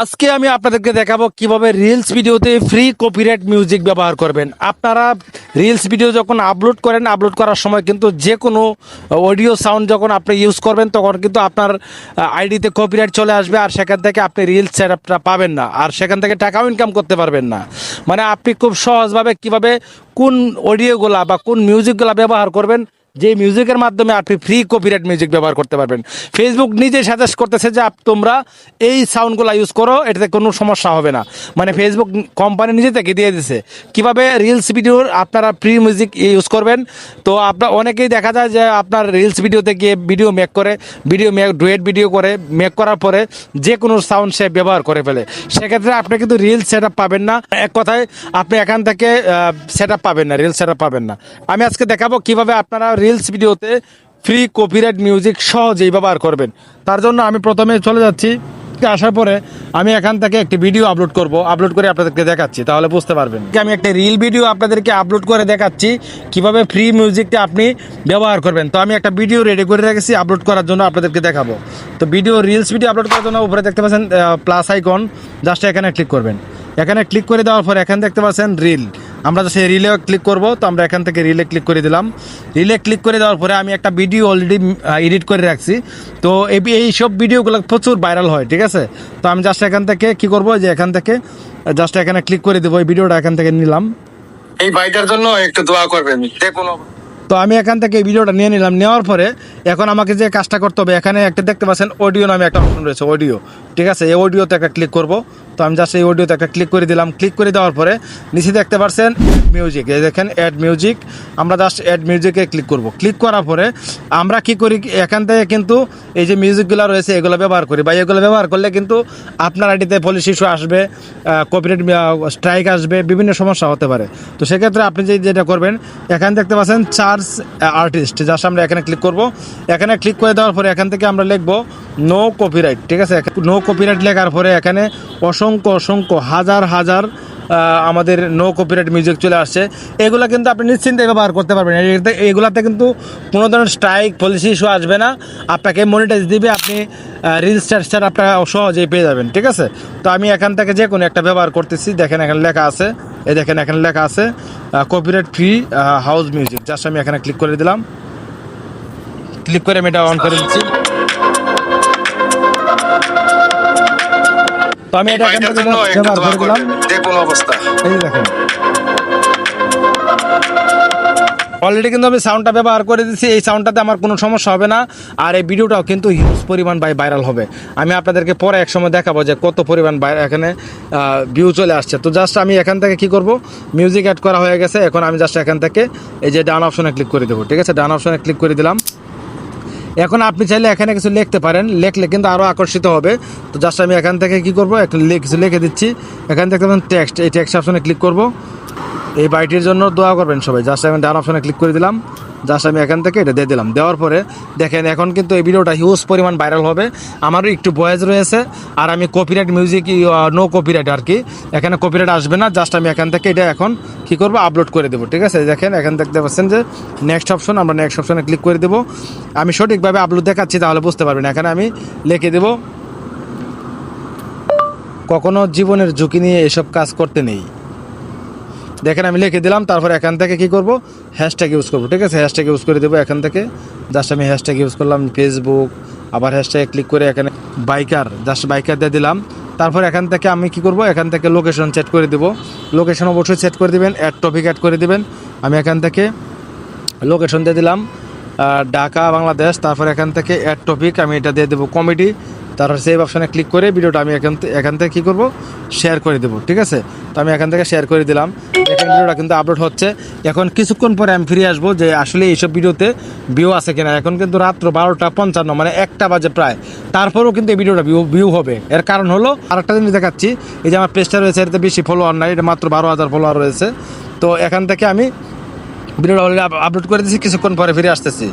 আজকে আমি আপনাদেরকে দেখাবো কিভাবে রিলস ভিডিওতে ফ্রি কপিরাইট মিউজিক ব্যবহার করবেন। আপনারা রিলস ভিডিও যখন আপলোড করেন, আপলোড করার সময় কিন্তু যে কোনো অডিও সাউন্ড যখন আপনি ইউজ করবেন তখন কিন্তু আপনার আইডিতে কপিরাইট চলে আসবে, আর সেখান থেকে আপনি রিলস সেটআপটা পাবেন না, আর সেখান থেকে টাকাও ইনকাম করতে পারবেন না। মানে আপনি খুব সহজভাবে কিভাবে কোন অডিওগুলা বা কোন মিউজিকগুলা ব্যবহার করবেন, যে মিউজিকের মাধ্যমে আপনি ফ্রি কপিরাইট মিউজিক ব্যবহার করতে পারবেন। ফেসবুক নিজে সাজেস্ট করতেছে যে তোমরা এই সাউন্ডগুলো ইউজ করো, এটাতে কোনো সমস্যা হবে না। মানে ফেসবুক কোম্পানি নিজে থেকে দিয়ে দিছে কিভাবে রিলস ভিডিওর আপনারা ফ্রি মিউজিক ইউজ করবেন। তো আপনার অনেকেই দেখা যায় যে আপনার রিলস ভিডিওতে গিয়ে ভিডিও মেক করে, ডুয়েট ভিডিও করে মেক করার পরে যে কোনো সাউন্ড সে ব্যবহার করে ফেলে। সেক্ষেত্রে আপনি কিন্তু রিলস সেট পাবেন না, এক কথায় আপনি এখান থেকে সেট পাবেন না, রিলস সেট পাবেন না। আমি আজকে দেখাবো কিভাবে আপনারা রিলস ভিডিওতে ফ্রি কপিরাইট মিউজিক সহজেই ব্যবহার করবেন। তার জন্য আমি প্রথমে চলে যাচ্ছি, আসার পরে আমি এখান থেকে একটি ভিডিও আপলোড করব, আপলোড করে আপনাদেরকে দেখাচ্ছি, তাহলে বুঝতে পারবেন। আমি একটা রিল ভিডিও আপনাদেরকে আপলোড করে দেখাচ্ছি কিভাবে ফ্রি মিউজিকটা আপনি ব্যবহার করবেন। তো আমি একটা ভিডিও রেডি করে রেখেছি আপলোড করার জন্য, আপনাদেরকে দেখাবো। তো রিলস ভিডিও আপলোড করার জন্য উপরে দেখতে পাচ্ছেন প্লাস আইকন, জাস্ট এখানে ক্লিক করবেন। এখানে ক্লিক করে দেওয়ার পর এখানে দেখতে পাচ্ছেন রিল, আমরা সেই রিলে ক্লিক করব। তো আমরা এখান থেকে রিলে ক্লিক করে দিলাম। রিলে ক্লিক করে দেওয়ার পরে আমি একটা ভিডিও অলরেডি এডিট করে রাখছি। তো এই সব ভিডিওগুলো প্রচুর ভাইরাল হয়, ঠিক আছে। তো আমি জাস্ট এখান থেকে কি করব, যে এখান থেকে জাস্ট এখানে ক্লিক করে দেবো, এই ভিডিওটা এখান থেকে নিলাম। এই ভাইটার জন্য একটু দোয়া করবেন দেখুন। তো আমি এখান থেকে এই ভিডিওটা নিয়ে নিলাম। নেওয়ার পরে এখন আমাকে যে কাজটা করতে হবে, এখানে একটা দেখতে পাচ্ছেন অডিও নামে একটা অপশন রয়েছে, অডিও, ঠিক আছে। এই অডিওতে একটা ক্লিক করব। তো আমি জাস্ট এই অডিওতে একটা ক্লিক করে দিলাম। ক্লিক করে দেওয়ার পরে নিচে দেখতে পাচ্ছেন মিউজিক, এই দেখেন অ্যাড মিউজিক। আমরা জাস্ট অ্যাড মিউজিকে ক্লিক করব। ক্লিক করার পরে আমরা কি করি, এখান থেকে কিন্তু এই যে মিউজিকগুলো রয়েছে এগুলো ব্যবহার করি, বা এগুলো ব্যবহার করলে কিন্তু আপনার আইডিতে পুলিশ ইস্যু আসবে, কপিরাইট স্ট্রাইক আসবে, বিভিন্ন সমস্যা হতে পারে। তো সেক্ষেত্রে আপনি যেটা করবেন, এখানে দেখতে পাচ্ছেন চার্জ আর্টিস্ট, জাস্ট আমরা এখানে ক্লিক করব। এখানে ক্লিক করে দেওয়ার পরে এখান থেকে আমরা লিখব নো কপিরাইট, ঠিক আছে। নো কপিরাইট লেখার পরে এখানে অসংখ্য হাজার আমাদের নো কপিরাইট মিউজিক চলে আসছে। এগুলো কিন্তু আপনি নিশ্চিন্তে ব্যবহার করতে পারবেন। এগুলাতে কিন্তু কোনো ধরনের স্ট্রাইক পলিসি ইস্যু আসবে না, আপনাকে মনিটাইজ দিবে, আপনি রিলস সেট আপনারা সহজেই পেয়ে যাবেন, ঠিক আছে। তো আমি এখান থেকে যে কোনো একটা ব্যবহার করতেছি। দেখেন এখানে লেখা আছে, এই দেখেন এখানে লেখা আছে copyright free house music. Just আমি এখানে ক্লিক করে দিলাম। ক্লিক করে আমি এটা অন করে দিচ্ছি। তো আমি এটা এখান থেকে ব্যবহার করে দিলাম, দেখুন অবস্থা। এই দেখেন অলরেডি কিন্তু আমি সাউন্ডটা ব্যবহার করে দিচ্ছি। এই সাউন্ডটাতে আমার কোনো সমস্যা হবে না, আর এই ভিডিওটাও কিন্তু হিউজ পরিমাণ ভাইরাল হবে। আমি আপনাদেরকে পরে এক সময় দেখাবো যে কত পরিমাণ এখানে ভিউ চলে আসছে। তো জাস্ট আমি এখান থেকে কি করব, মিউজিক অ্যাড করা হয়ে গেছে। এখন আমি জাস্ট এখান থেকে এই যে ডান অপশনে ক্লিক করে দেবো, ঠিক আছে। ডান অপশনে ক্লিক করে দিলাম। এখন আপনি চাইলে এখানে কিছু লিখতে পারেন, লিখলে কিন্তু আরও আকর্ষিত হবে। তো জাস্ট আমি এখান থেকে কি করব, কিছু লিখে দিচ্ছি। এখান থেকে টেক্সট, এই টেক্সট অপশনে ক্লিক করব। এই বাইটির জন্য দোয়া করবেন সবাই। জাস্ট আমি ডান অপশনে ক্লিক করে দিলাম। জাস্ট আমি এখান থেকে এটা দিয়ে দিলাম। দেওয়ার পরে দেখেন এখন কিন্তু এই ভিডিওটা হিউজ পরিমাণ ভাইরাল হবে। আমারও একটু ভয়েস রয়েছে, আর আমি কপিরাইট মিউজিক, নো কপিরাইট আর কি, এখানে কপিরাইট আসবে না। জাস্ট আমি এখান থেকে এটা এখন কী করবো, আপলোড করে দেবো, ঠিক আছে। দেখেন এখান দেখতে পাচ্ছেন যে নেক্সট অপশন, আমরা নেক্সট অপশনে ক্লিক করে দেবো। আমি সঠিকভাবে আপলোড দেখাচ্ছি, তাহলে বুঝতে পারবেন। এখানে আমি লিখে দেবো, কখনো জীবনের ঝুঁকি নিয়ে এসব কাজ করতে নেই। দেখেন আমি লিখে দিলাম। তারপর এখান থেকে কি করব, হ্যাশট্যাগ ইউজ করবো, ঠিক আছে। হ্যাশট্যাগ ইউজ করে দেবো এখান থেকে। জাস্ট আমি হ্যাশট্যাগ ইউজ করলাম ফেসবুক, আবার হ্যাশট্যাগে ক্লিক করে এখানে বাইকার, জাস্ট বাইকার দিয়ে দিলাম। তারপর এখান থেকে আমি কি করব, এখান থেকে লোকেশন সেট করে দেবো। লোকেশন অবশ্যই সেট করে দেবেন, অ্যাড টপিক অ্যাড করে দেবেন। আমি এখান থেকে লোকেশন দিয়ে দিলাম ঢাকা বাংলাদেশ। তারপর এখান থেকে অ্যাড টপিক আমি এটা দিয়ে দেবো কমেডি। তারপর সেভ অপশানে ক্লিক করে ভিডিওটা আমি এখান থেকে কী করবো, শেয়ার করে দেবো, ঠিক আছে। তো আমি এখান থেকে শেয়ার করে দিলাম। দেখেন ভিডিওটা কিন্তু আপলোড হচ্ছে। এখন কিছুক্ষণ পরে আমি ফিরে আসবো যে আসলে এইসব ভিডিওতে ভিউ আছে কিনা। এখন কিন্তু রাত্র 12:55, মানে 1টা বাজে প্রায়, তারপরেও কিন্তু এই ভিডিওটা ভিউ হবে। এর কারণ হলো আরেকটা জিনিস দেখাচ্ছি, এই যে আমার পেজটা রয়েছে, এটাতে বেশি ফলোয়ার নাই, এটা মাত্র 12,000 ফলোয়ার রয়েছে। তো এখান থেকে আমি ভিডিওটা অলরেডি আপলোড করে দিয়েছি, কিছুক্ষণ পরে ফিরে আসতেছি।